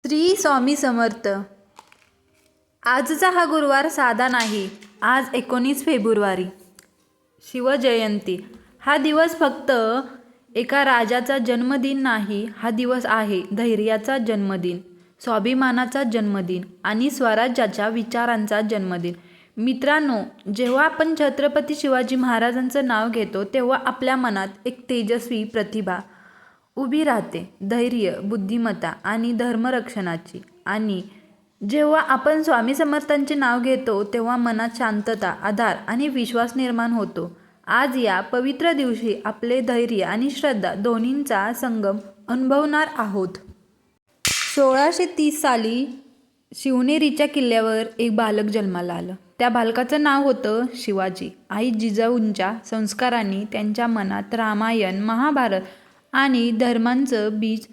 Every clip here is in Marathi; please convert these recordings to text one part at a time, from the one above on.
श्री स्वामी समर्थ. आजचा हा गुरुवार साधा नाही. आज 19 फेब्रुवारी शिवजयंती. हा दिवस फक्त एका राजाचा जन्मदिन नाही. हा दिवस आहे धैर्याचा जन्मदिन, स्वाभिमानाचा जन्मदिन आणि स्वराज्याच्या विचारांचा जन्मदिन. मित्रांनो, जेव्हा आपण छत्रपती शिवाजी महाराजांचं नाव घेतो तेव्हा आपल्या मनात एक तेजस्वी प्रतिभा उभी राहते, धैर्य, बुद्धिमत्ता आणि धर्मरक्षणाची. आणि जेव्हा आपण स्वामी समर्थांचे नाव घेतो तेव्हा मनात शांतता, आधार आणि विश्वास निर्माण होतो. आज या पवित्र दिवशी आपले धैर्य आणि श्रद्धा दोन्हींचा संगम अनुभवणार आहोत. 1630 साली शिवनेरीच्या किल्ल्यावर एक बालक जन्माला आलं. त्या बालकाचं नाव होतं शिवाजी. आई जिजाऊंच्या संस्कारांनी त्यांच्या मनात रामायण, महाभारत आणि धर्मांचं बीज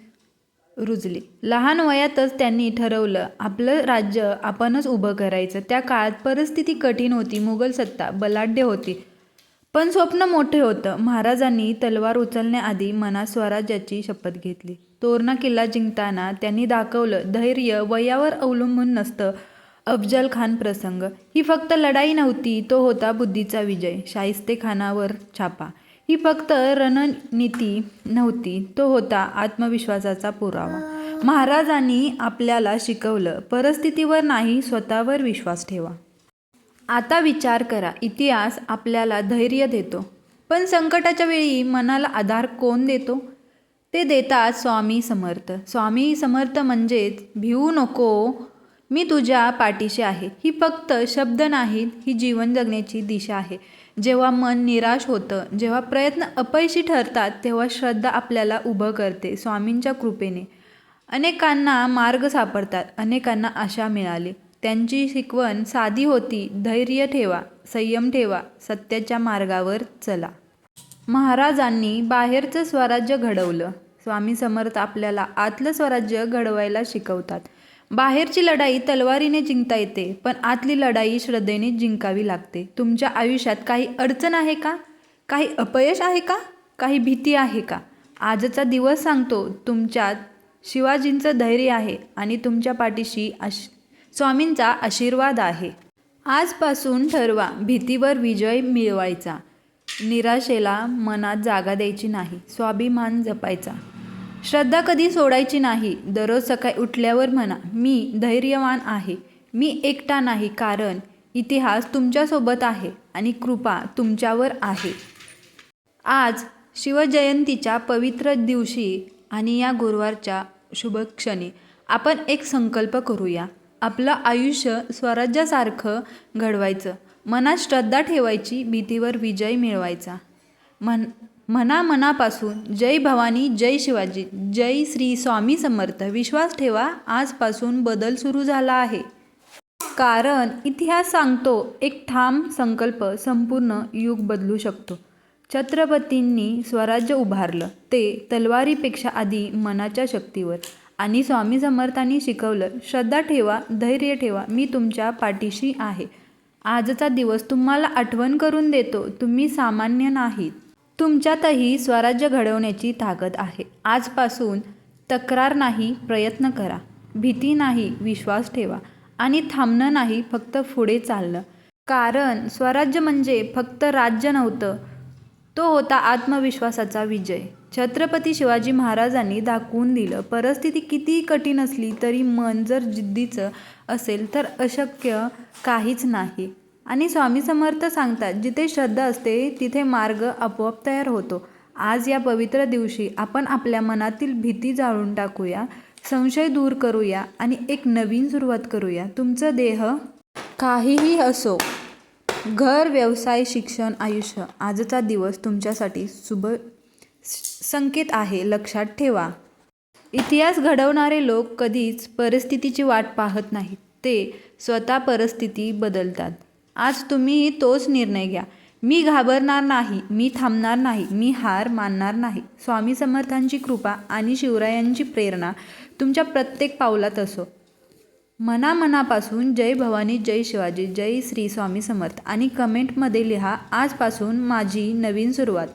रुजले. लहान वयातच त्यांनी ठरवलं आपलं राज्य आपणच उभं करायचं. त्या काळात परिस्थिती कठीण होती. मुघल सत्ता बलाढ्य होती, पण स्वप्न मोठे होतं. महाराजांनी तलवार उचलण्याआधी मनात स्वराज्याची शपथ घेतली. तोरणा किल्ला जिंकताना त्यांनी दाखवलं धैर्य वयावर अवलंबून नसतं. अफजल खान प्रसंग ही फक्त लढाई नव्हती, तो होता बुद्धीचा विजय. शाहिस्तेखानावर छापा ही फक्त रणनीती नव्हती, तो होता आत्मविश्वासाचा पुरावा. महाराजांनी आपल्याला शिकवलं, परिस्थितीवर नाही, स्वतःवर विश्वास ठेवा. आता विचार करा, इतिहास आपल्याला धैर्य देतो, पण संकटाच्या वेळी मनाला आधार कोण देतो? ते देतात स्वामी समर्थ. स्वामी समर्थ म्हणजेच भिवू नको, मी तुझ्या पाठीशी आहे. ही फक्त शब्द नाहीत, ही जीवन जगण्याची दिशा आहे. जेव्हा मन निराश होतं, जेव्हा प्रयत्न अपयशी ठरतात, तेव्हा श्रद्धा आपल्याला उभं करते. स्वामींच्या कृपेने अनेकांना मार्ग सापडतात, अनेकांना आशा मिळाली. त्यांची शिकवण साधी होती, धैर्य ठेवा, संयम ठेवा, सत्याच्या मार्गावर चला. महाराजांनी बाहेरचं स्वराज्य घडवलं. स्वामी समर्थ आपल्याला आतलं स्वराज्य घडवायला शिकवतात. बाहेरची लढाई तलवारीने जिंकता येते, पण आतली लढाई श्रद्धेने जिंकावी लागते. तुमच्या आयुष्यात काही अडचण आहे का? काही अपयश आहे का? काही भीती आहे का? आजचा दिवस सांगतो, तुमच्यात शिवाजींचं धैर्य आहे आणि तुमच्या पाठीशी स्वामींचा आशीर्वाद आहे. आजपासून ठरवा भीतीवर विजय मिळवायचा, निराशेला मनात जागा द्यायची नाही, स्वाभिमान जपायचा, श्रद्धा कधी सोडायची नाही. दररोज सकाळी उठल्यावर म्हणा, मी धैर्यवान आहे, मी एकटा नाही, कारण इतिहास तुमच्यासोबत आहे आणि कृपा तुमच्यावर आहे. आज शिवजयंतीच्या पवित्र दिवशी आणि या गुरुवारच्या शुभक्षणी आपण एक संकल्प करूया. आपलं आयुष्य स्वराज्यासारखं घडवायचं, मनात श्रद्धा ठेवायची, भीतीवर विजय मिळवायचा. मनापासून जय भवानी, जय शिवाजी, जय श्री स्वामी समर्थ. विश्वास ठेवा, आजपासून बदल सुरू झाला आहे. कारण इतिहास सांगतो, एक ठाम संकल्प संपूर्ण युग बदलू शकतो. छत्रपतींनी स्वराज्य उभारलं, ते तलवारीपेक्षा आधी मनाच्या शक्तीवर. आणि स्वामी समर्थांनी शिकवलं, श्रद्धा ठेवा, धैर्य ठेवा, मी तुमच्या पाठीशी आहे. आजचा दिवस तुम्हाला आठवण करून देतो, तुम्ही सामान्य नाहीत. तुमच्यातही स्वराज्य घडवण्याची ताकद आहे. आजपासून तक्रार नाही, प्रयत्न करा. भीती नाही, विश्वास ठेवा. आणि थांबणं नाही, फक्त पुढे चालणं. कारण स्वराज्य म्हणजे फक्त राज्य नव्हतं, तो होता आत्मविश्वासाचा विजय. छत्रपती शिवाजी महाराजांनी दाखवून दिलं, परिस्थिती किती कठीण असली तरी मन जर जिद्दीचं असेल तर अशक्य काहीच नाही. आणि स्वामी समर्थ सांगतात, जिथे श्रद्धा असते तिथे मार्ग आपोआप तयार होतो. आज या पवित्र दिवशी आपण आपल्या मनातील भीती जाळून टाकूया, संशय दूर करूया आणि एक नवीन सुरुवात करूया. तुमचं देह काहीही असो, घर, व्यवसाय, शिक्षण, आयुष्य, आजचा दिवस तुमच्यासाठी शुभ संकेत आहे. लक्षात ठेवा, इतिहास घडवणारे लोक कधीच परिस्थितीची वाट पाहत नाहीत, ते स्वतः परिस्थिती बदलतात. आज तुम्हीही तोच निर्णय घ्या. मी घाबरणार नाही, मी थांबणार नाही, मी हार मानणार नाही. स्वामी समर्थांची कृपा आणि शिवरायांची प्रेरणा तुमच्या प्रत्येक पावलात असो. मनापासून जय भवानी, जय शिवाजी, जय श्री स्वामी समर्थ आणि कमेंटमध्ये लिहा, आजपासून माझी नवीन सुरुवात.